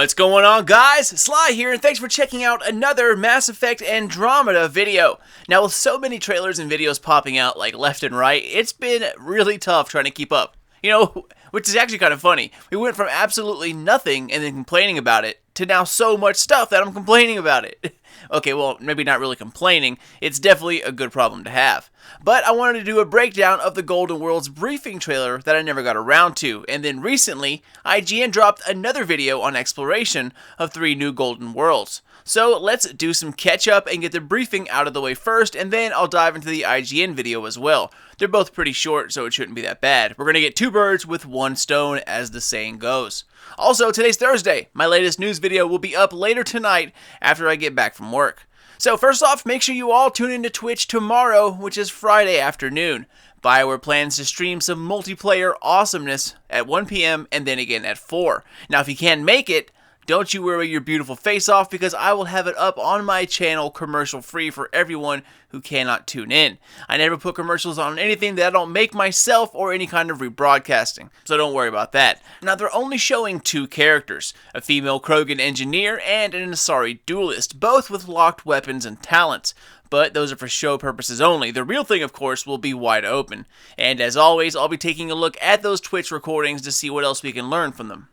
What's going on, guys? Sly here, and thanks for checking out another Mass Effect Andromeda video. Now, with so many trailers and videos popping out like left and right, it's been really tough trying to keep up. Which is actually kind of funny. We went from absolutely nothing and then complaining about it to now so much stuff that I'm complaining about it. Okay, well, maybe not really complaining. It's definitely a good problem to have. But I wanted to do a breakdown of the Golden World's briefing trailer that I never got around to. And then recently, IGN dropped another video on exploration of 3 new Golden Worlds. So let's do some catch up and get the briefing out of the way first, and then I'll dive into the IGN video as well. They're both pretty short, so it shouldn't be that bad. We're going to get 2 birds with 1 stone, as the saying goes. Also, today's Thursday. My latest news video will be up later tonight after I get back from work. So first off, make sure you all tune into Twitch tomorrow, which is Friday afternoon. BioWare plans to stream some multiplayer awesomeness at 1 p.m. and then again at 4. Now, if you can't make it, don't you worry your beautiful face off, because I will have it up on my channel commercial free for everyone who cannot tune in. I never put commercials on anything that I don't make myself or any kind of rebroadcasting, so don't worry about that. Now, they're only showing 2 characters, a female Krogan engineer and an Asari duelist, both with locked weapons and talents. But those are for show purposes only. The real thing, of course, will be wide open. And as always, I'll be taking a look at those Twitch recordings to see what else we can learn from them.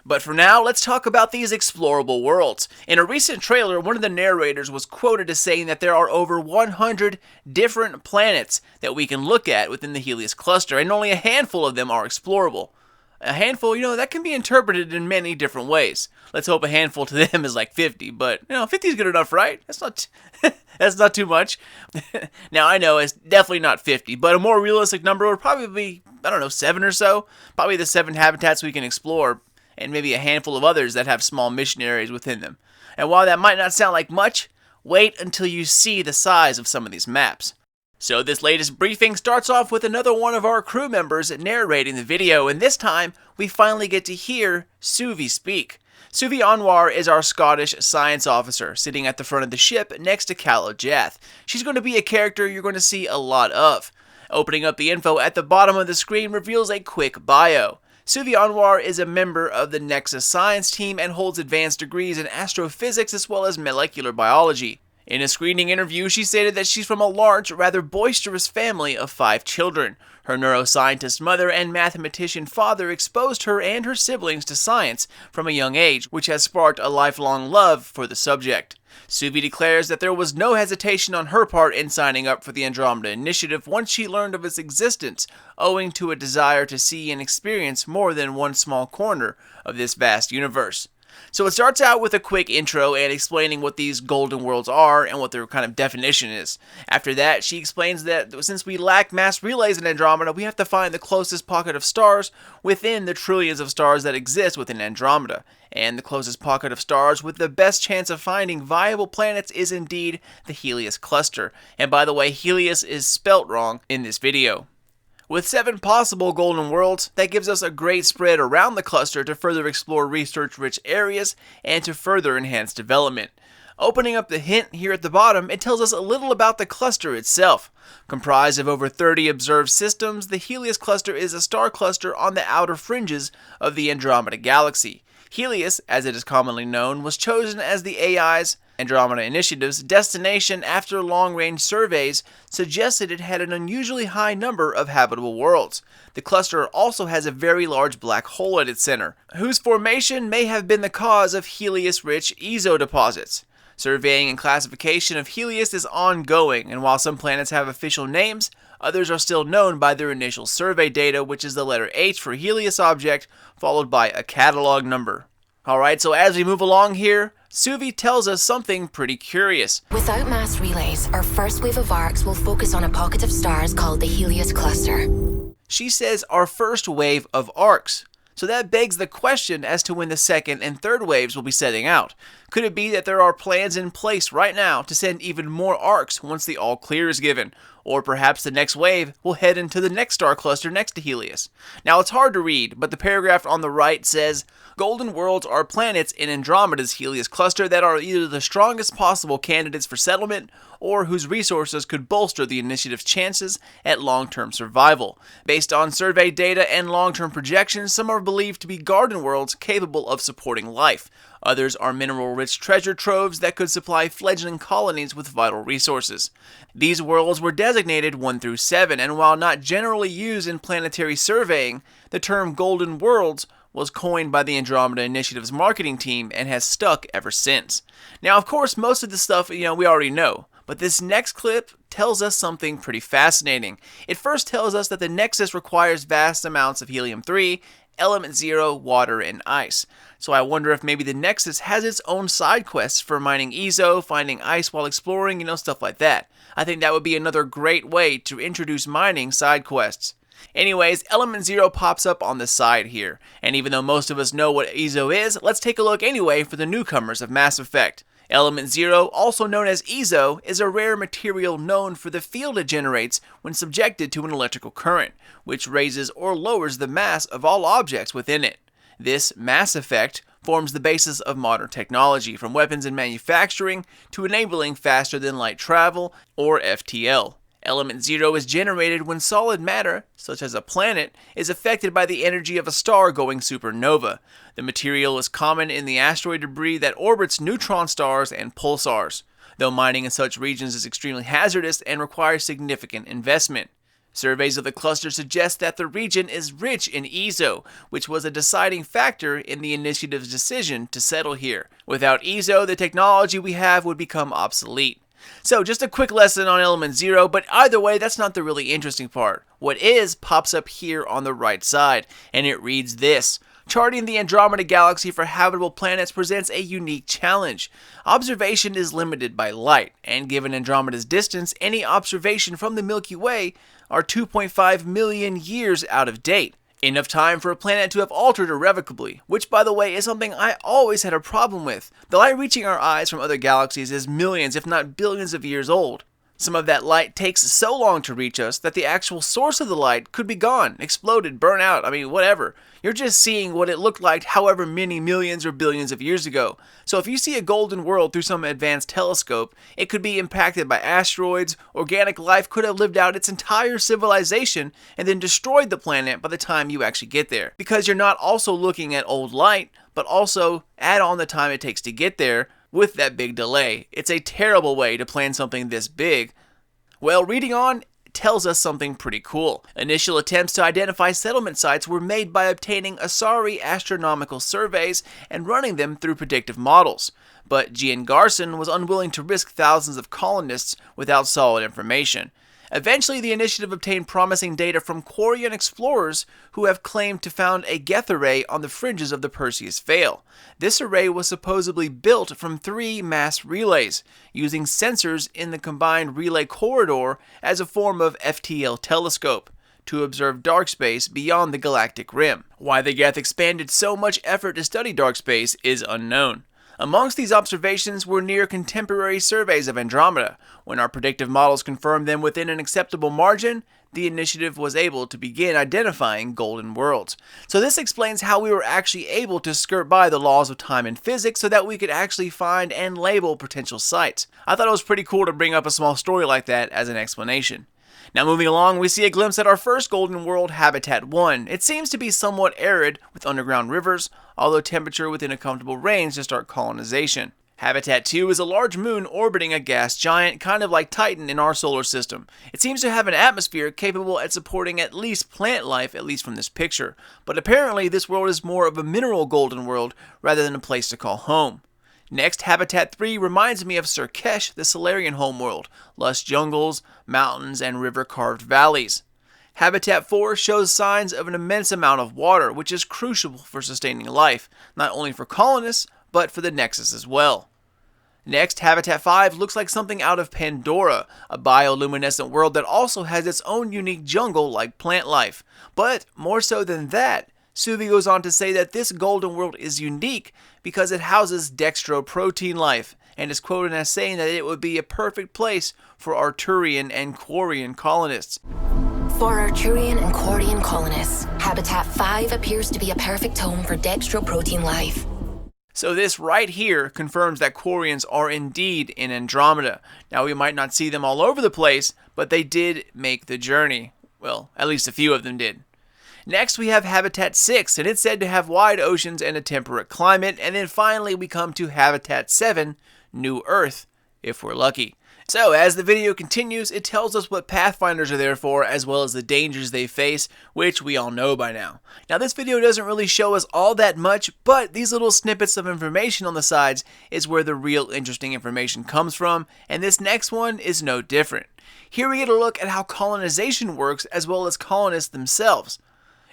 But for now, let's talk about these explorable worlds. In a recent trailer, one of the narrators was quoted as saying that there are over 100 different planets that we can look at within the Helios cluster, and only a handful of them are explorable. A handful, that can be interpreted in many different ways. Let's hope a handful to them is like 50, but 50 is good enough, right? That's not too much. Now, I know it's definitely not 50, but a more realistic number would probably be, 7 or so. Probably the 7 habitats we can explore, and maybe a handful of others that have small mission areas within them. And while that might not sound like much, wait until you see the size of some of these maps. So this latest briefing starts off with another one of our crew members narrating the video, and this time we finally get to hear Suvi speak. Suvi Anwar is our Scottish science officer, sitting at the front of the ship next to Calo Jath. She's going to be a character you're going to see a lot of. Opening up the info at the bottom of the screen reveals a quick bio. Suvi Anwar is a member of the Nexus science team and holds advanced degrees in astrophysics as well as molecular biology. In a screening interview, she stated that she's from a large, rather boisterous family of 5 children. Her neuroscientist mother and mathematician father exposed her and her siblings to science from a young age, which has sparked a lifelong love for the subject. Suvi declares that there was no hesitation on her part in signing up for the Andromeda Initiative once she learned of its existence, owing to a desire to see and experience more than one small corner of this vast universe. So it starts out with a quick intro and explaining what these Golden Worlds are and what their kind of definition is. After that, she explains that since we lack mass relays in Andromeda, we have to find the closest pocket of stars within the trillions of stars that exist within Andromeda. And the closest pocket of stars with the best chance of finding viable planets is indeed the Helios cluster. And by the way, Helios is spelt wrong in this video. With 7 possible Golden Worlds, that gives us a great spread around the cluster to further explore research-rich areas and to further enhance development. Opening up the hint here at the bottom, it tells us a little about the cluster itself. Comprised of over 30 observed systems, the Helios cluster is a star cluster on the outer fringes of the Andromeda galaxy. Helios, as it is commonly known, was chosen as the AI's Andromeda Initiative's destination after long-range surveys suggested it had an unusually high number of habitable worlds. The cluster also has a very large black hole at its center, whose formation may have been the cause of Helios-rich ESO deposits. Surveying and classification of Helios is ongoing, and while some planets have official names, others are still known by their initial survey data, which is the letter H for Helios object, followed by a catalog number. Alright, so as we move along here, Suvi tells us something pretty curious. Without mass relays, our first wave of arcs will focus on a pocket of stars called the Helios cluster. She says our first wave of arcs. So that begs the question as to when the second and third waves will be setting out. Could it be that there are plans in place right now to send even more arcs once the all clear is given? Or perhaps the next wave will head into the next star cluster next to Helios. Now it's hard to read, but the paragraph on the right says, Golden Worlds are planets in Andromeda's Helios cluster that are either the strongest possible candidates for settlement or whose resources could bolster the initiative's chances at long-term survival. Based on survey data and long-term projections, some are believed to be garden worlds capable of supporting life. Others are mineral-rich treasure troves that could supply fledgling colonies with vital resources. These worlds were designated 1 through 7, and while not generally used in planetary surveying, the term Golden Worlds was coined by the Andromeda Initiative's marketing team and has stuck ever since. Now, of course, most of the stuff, we already know, but this next clip tells us something pretty fascinating. It first tells us that the Nexus requires vast amounts of helium-3, element 0, water, and ice. So I wonder if maybe the Nexus has its own side quests for mining EZO, finding ice while exploring, stuff like that. I think that would be another great way to introduce mining side quests. Anyways, element 0 pops up on the side here, and even though most of us know what EZO is, let's take a look anyway for the newcomers of Mass Effect. Element 0, also known as EZO, is a rare material known for the field it generates when subjected to an electrical current, which raises or lowers the mass of all objects within it. This mass effect forms the basis of modern technology, from weapons and manufacturing to enabling faster-than-light travel, or FTL. Element 0 is generated when solid matter, such as a planet, is affected by the energy of a star going supernova. The material is common in the asteroid debris that orbits neutron stars and pulsars, though mining in such regions is extremely hazardous and requires significant investment. Surveys of the cluster suggest that the region is rich in EZO, which was a deciding factor in the initiative's decision to settle here. Without EZO, the technology we have would become obsolete. So just a quick lesson on element 0, but either way, that's not the really interesting part. What is pops up here on the right side, and it reads this: charting the Andromeda galaxy for habitable planets presents a unique challenge. Observation is limited by light, and given Andromeda's distance, any observation from the Milky Way are 2.5 million years out of date. Enough time for a planet to have altered irrevocably, which by the way is something I always had a problem with. The light reaching our eyes from other galaxies is millions if not billions of years old. Some of that light takes so long to reach us that the actual source of the light could be gone, exploded, burnt out, whatever. You're just seeing what it looked like however many millions or billions of years ago. So if you see a golden world through some advanced telescope, it could be impacted by asteroids. Organic life could have lived out its entire civilization and then destroyed the planet by the time you actually get there. Because you're not also looking at old light, but also add on the time it takes to get there with that big delay. It's a terrible way to plan something this big. Well, reading on tells us something pretty cool. Initial attempts to identify settlement sites were made by obtaining Asari astronomical surveys and running them through predictive models. But Gian Garson was unwilling to risk thousands of colonists without solid information. Eventually, the initiative obtained promising data from Quarian explorers who have claimed to found a Geth array on the fringes of the Perseus Veil. This array was supposedly built from 3 mass relays, using sensors in the combined relay corridor as a form of FTL telescope to observe dark space beyond the galactic rim. Why the Geth expanded so much effort to study dark space is unknown. Amongst these observations were near contemporary surveys of Andromeda. When our predictive models confirmed them within an acceptable margin, the initiative was able to begin identifying golden worlds. So this explains how we were actually able to skirt by the laws of time and physics so that we could actually find and label potential sites. I thought it was pretty cool to bring up a small story like that as an explanation. Now moving along, we see a glimpse at our first golden world, Habitat 1. It seems to be somewhat arid with underground rivers, although temperature within a comfortable range to start colonization. Habitat 2 is a large moon orbiting a gas giant, kind of like Titan in our solar system. It seems to have an atmosphere capable at supporting at least plant life, at least from this picture. But apparently this world is more of a mineral golden world rather than a place to call home. Next, Habitat 3 reminds me of Surkesh, the Solarian homeworld, lush jungles, mountains, and river-carved valleys. Habitat 4 shows signs of an immense amount of water, which is crucial for sustaining life, not only for colonists, but for the Nexus as well. Next, Habitat 5 looks like something out of Pandora, a bioluminescent world that also has its own unique jungle like plant life. But more so than that, Suvi goes on to say that this golden world is unique because it houses dextroprotein life, and is quoted as saying that it would be a perfect place for Arturian and Quarian colonists. For Arturian and Quarian colonists, Habitat 5 appears to be a perfect home for dextroprotein life. So this right here confirms that Quarians are indeed in Andromeda. Now we might not see them all over the place, but they did make the journey. Well, at least a few of them did. Next, we have Habitat 6, and it's said to have wide oceans and a temperate climate. And then finally, we come to Habitat 7, New Earth, if we're lucky. So, as the video continues, it tells us what Pathfinders are there for, as well as the dangers they face, which we all know by now. Now, this video doesn't really show us all that much, but these little snippets of information on the sides is where the real interesting information comes from, and this next one is no different. Here we get a look at how colonization works, as well as colonists themselves.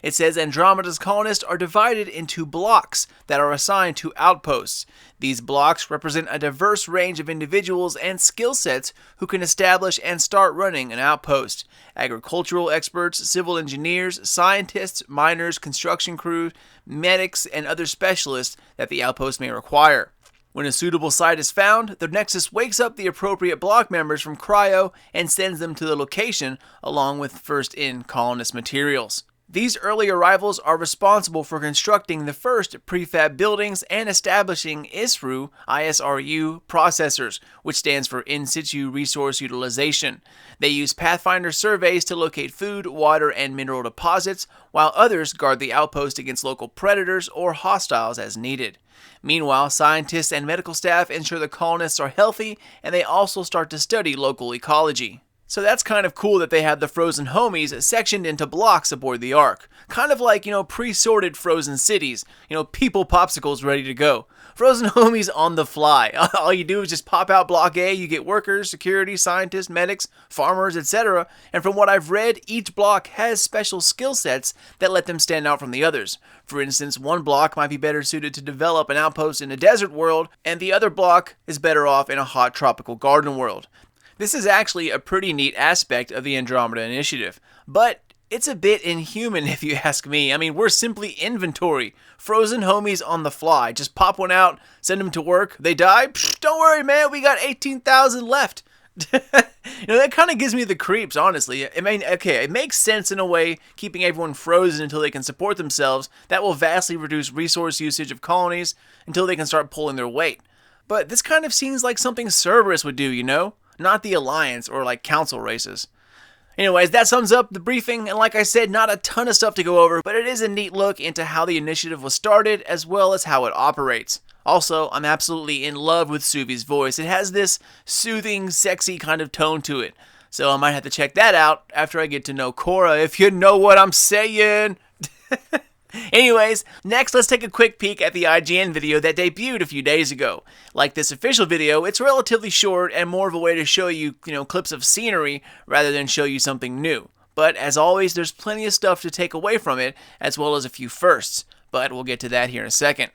It says Andromeda's colonists are divided into blocks that are assigned to outposts. These blocks represent a diverse range of individuals and skill sets who can establish and start running an outpost. Agricultural experts, civil engineers, scientists, miners, construction crews, medics, and other specialists that the outpost may require. When a suitable site is found, the Nexus wakes up the appropriate block members from cryo and sends them to the location along with first-in colonist materials. These early arrivals are responsible for constructing the first prefab buildings and establishing ISRU processors, which stands for In Situ Resource Utilization. They use Pathfinder surveys to locate food, water, and mineral deposits, while others guard the outpost against local predators or hostiles as needed. Meanwhile, scientists and medical staff ensure the colonists are healthy, and they also start to study local ecology. So that's kind of cool that they have the frozen homies sectioned into blocks aboard the Ark. Kind of like, pre-sorted frozen cities. People popsicles ready to go. Frozen homies on the fly. All you do is just pop out Block A, you get workers, security, scientists, medics, farmers, etc. And from what I've read, each block has special skill sets that let them stand out from the others. For instance, one block might be better suited to develop an outpost in a desert world, and the other block is better off in a hot tropical garden world. This is actually a pretty neat aspect of the Andromeda Initiative, but it's a bit inhuman if you ask me. I mean, we're simply inventory. Frozen homies on the fly. Just pop one out, send them to work, they die? Psh, don't worry, man, we got 18,000 left. That kind of gives me the creeps, honestly. I mean, okay, it makes sense in a way, keeping everyone frozen until they can support themselves. That will vastly reduce resource usage of colonies until they can start pulling their weight. But this kind of seems like something Cerberus would do, Not the Alliance or like council races. Anyways, that sums up the briefing, and like I said, not a ton of stuff to go over, but it is a neat look into how the initiative was started, as well as how it operates. Also, I'm absolutely in love with Suvi's voice. It has this soothing, sexy kind of tone to it. So I might have to check that out after I get to know Cora, if you know what I'm saying. Anyways, next let's take a quick peek at the IGN video that debuted a few days ago. Like this official video, it's relatively short and more of a way to show you, clips of scenery rather than show you something new. But as always, there's plenty of stuff to take away from it, as well as a few firsts. But we'll get to that here in a second.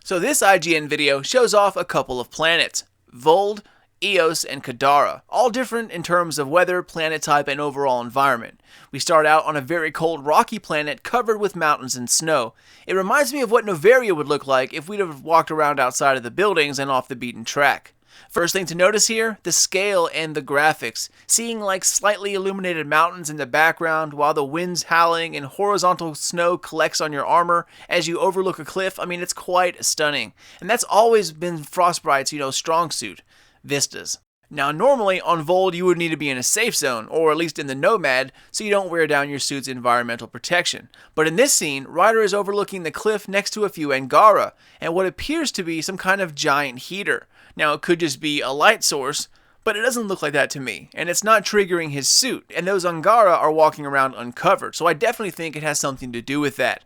So this IGN video shows off a couple of planets, Vold, Eos, and Katara, all different in terms of weather, planet type, and overall environment. We start out on a very cold, rocky planet covered with mountains and snow. It reminds me of what Noveria would look like if we'd have walked around outside of the buildings and off the beaten track. First thing to notice here, the scale and the graphics. Seeing like slightly illuminated mountains in the background while the wind's howling and horizontal snow collects on your armor as you overlook a cliff, I mean, it's quite stunning. And that's always been Frostbite's, strong suit. Vistas. Now normally on Vold you would need to be in a safe zone, or at least in the Nomad, so you don't wear down your suit's environmental protection. But in this scene, Ryder is overlooking the cliff next to a few Angara, and what appears to be some kind of giant heater. Now it could just be a light source, but it doesn't look like that to me, and it's not triggering his suit, and those Angara are walking around uncovered, so I definitely think it has something to do with that.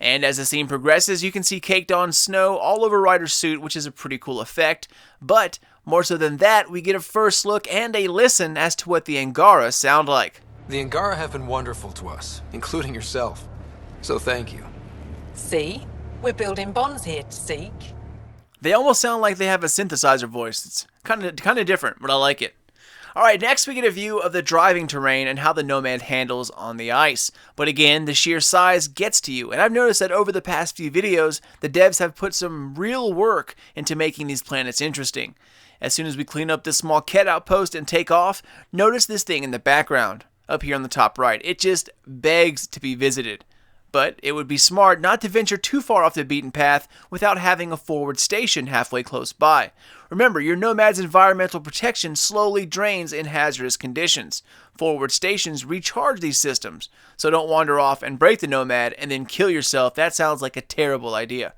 And as the scene progresses, you can see caked on snow all over Ryder's suit, which is a pretty cool effect. But more so than that, we get a first look and a listen as to what the Angara sound like. The Angara have been wonderful to us, including yourself. So thank you. See? We're building bonds here, Seek. They almost sound like they have a synthesizer voice. It's kind of different, but I like it. Alright, next we get a view of the driving terrain and how the Nomad handles on the ice. But again, the sheer size gets to you, and I've noticed that over the past few videos, the devs have put some real work into making these planets interesting. As soon as we clean up this small Ket outpost and take off, notice this thing in the background, up here on the top right. It just begs to be visited. But it would be smart not to venture too far off the beaten path without having a forward station halfway close by. Remember, your Nomad's environmental protection slowly drains in hazardous conditions. Forward stations recharge these systems, so don't wander off and break the Nomad and then kill yourself. That sounds like a terrible idea.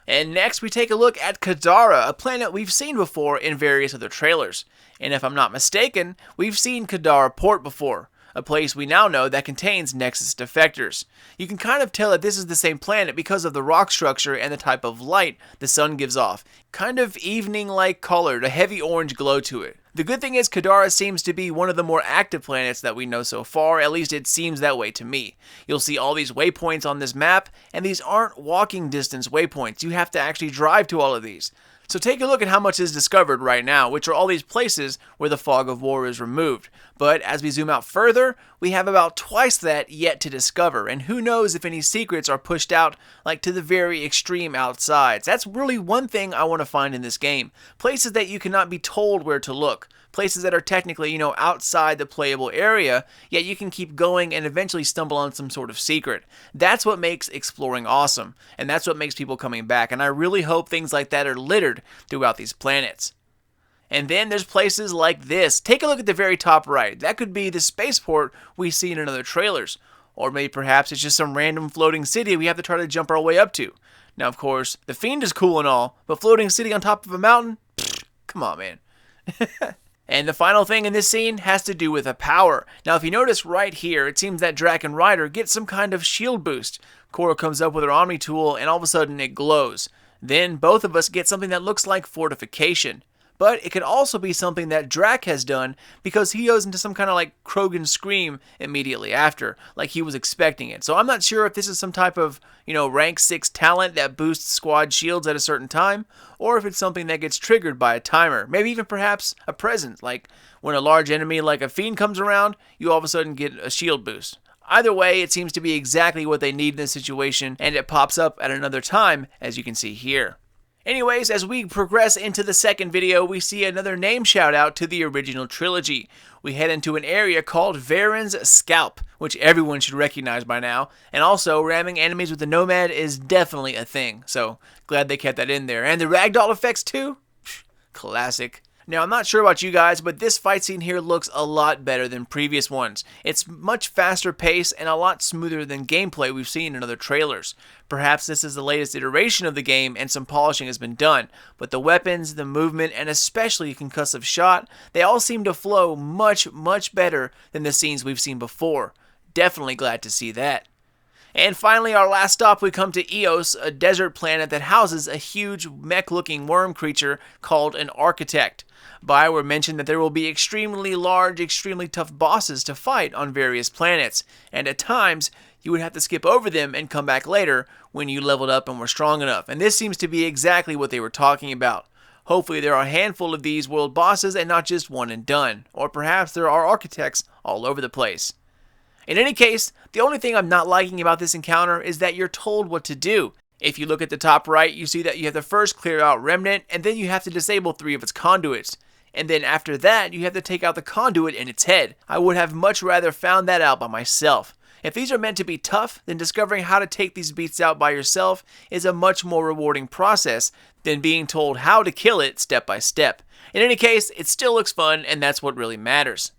And next we take a look at Katara, a planet we've seen before in various other trailers. And if I'm not mistaken, we've seen Katara Port before, a place we now know that contains Nexus defectors. You can kind of tell that this is the same planet because of the rock structure and the type of light the sun gives off. Kind of evening-like colored, a heavy orange glow to it. The good thing is Katara seems to be one of the more active planets that we know so far, at least it seems that way to me. You'll see all these waypoints on this map, and these aren't walking distance waypoints. You have to actually drive to all of these. So take a look at how much is discovered right now, which are all these places where the fog of war is removed. But as we zoom out further, we have about twice that yet to discover, and who knows if any secrets are pushed out like to the very extreme outsides. That's really one thing I want to find in this game. Places that you cannot be told where to look. Places that are technically, outside the playable area, yet you can keep going and eventually stumble on some sort of secret. That's what makes exploring awesome, and that's what makes people coming back, and I really hope things like that are littered throughout these planets. And then there's places like this. Take a look at the very top right. That could be the spaceport we see in other trailers. Or maybe perhaps it's just some random floating city we have to try to jump our way up to. Now, of course, the Fiend is cool and all, but floating city on top of a mountain? Pfft, come on, man. And the final thing in this scene has to do with a power. Now, if you notice right here, it seems that Drac and Ryder get some kind of shield boost. Korra comes up with her Omni tool, and all of a sudden it glows. Then both of us get something that looks like fortification. But it could also be something that Drac has done because he goes into some kind of like Krogan scream immediately after, like he was expecting it. So I'm not sure if this is some type of, rank 6 talent that boosts squad shields at a certain time, or if it's something that gets triggered by a timer. Maybe even perhaps a present, like when a large enemy like a Fiend comes around, you all of a sudden get a shield boost. Either way, it seems to be exactly what they need in this situation, and it pops up at another time, as you can see here. Anyways, as we progress into the second video, we see another name shout out to the original trilogy. We head into an area called Varuns Scalp, which everyone should recognize by now, and also ramming enemies with the Nomad is definitely a thing, so glad they kept that in there. And the ragdoll effects too? Classic. Now, I'm not sure about you guys, but this fight scene here looks a lot better than previous ones. It's much faster paced and a lot smoother than gameplay we've seen in other trailers. Perhaps this is the latest iteration of the game and some polishing has been done, but the weapons, the movement, and especially concussive shot, they all seem to flow much, much better than the scenes we've seen before. Definitely glad to see that. And finally, our last stop, we come to Eos, a desert planet that houses a huge mech-looking worm creature called an Architect. Bioware mentioned that there will be extremely large, extremely tough bosses to fight on various planets, and at times, you would have to skip over them and come back later when you leveled up and were strong enough. And this seems to be exactly what they were talking about. Hopefully there are a handful of these world bosses and not just one and done. Or perhaps there are architects all over the place. In any case, the only thing I'm not liking about this encounter is that you're told what to do. If you look at the top right, you see that you have to first clear out Remnant, and then you have to disable 3 of its conduits. And then after that, you have to take out the conduit in its head. I would have much rather found that out by myself. If these are meant to be tough, then discovering how to take these beasts out by yourself is a much more rewarding process than being told how to kill it step by step. In any case, it still looks fun, and that's what really matters.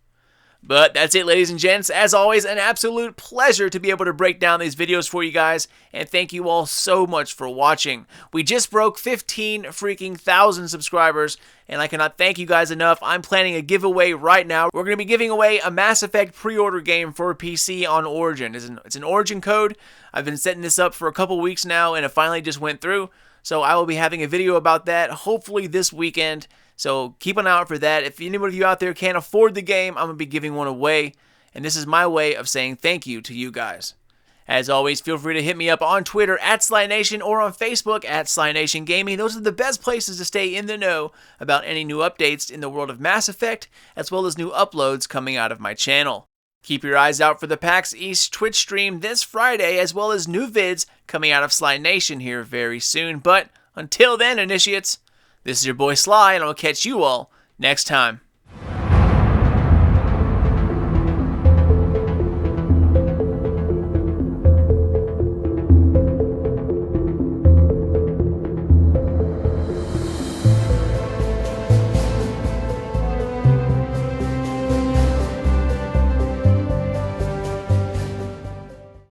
But that's it, ladies and gents. As always, an absolute pleasure to be able to break down these videos for you guys, and thank you all so much for watching. We just broke 15,000 subscribers, and I cannot thank you guys enough. I'm planning a giveaway right now. We're going to be giving away a Mass Effect pre-order game for PC on Origin. It's an Origin code. I've been setting this up for a couple weeks now, and it finally just went through. So I will be having a video about that, hopefully this weekend. So keep an eye out for that. If anybody of you out there can't afford the game, I'm going to be giving one away. And this is my way of saying thank you to you guys. As always, feel free to hit me up on Twitter at Sly Nation or on Facebook at Sly Nation Gaming. Those are the best places to stay in the know about any new updates in the world of Mass Effect, as well as new uploads coming out of my channel. Keep your eyes out for the PAX East Twitch stream this Friday, as well as new vids coming out of Sly Nation here very soon. But until then, initiates, this is your boy Sly, and I'll catch you all next time.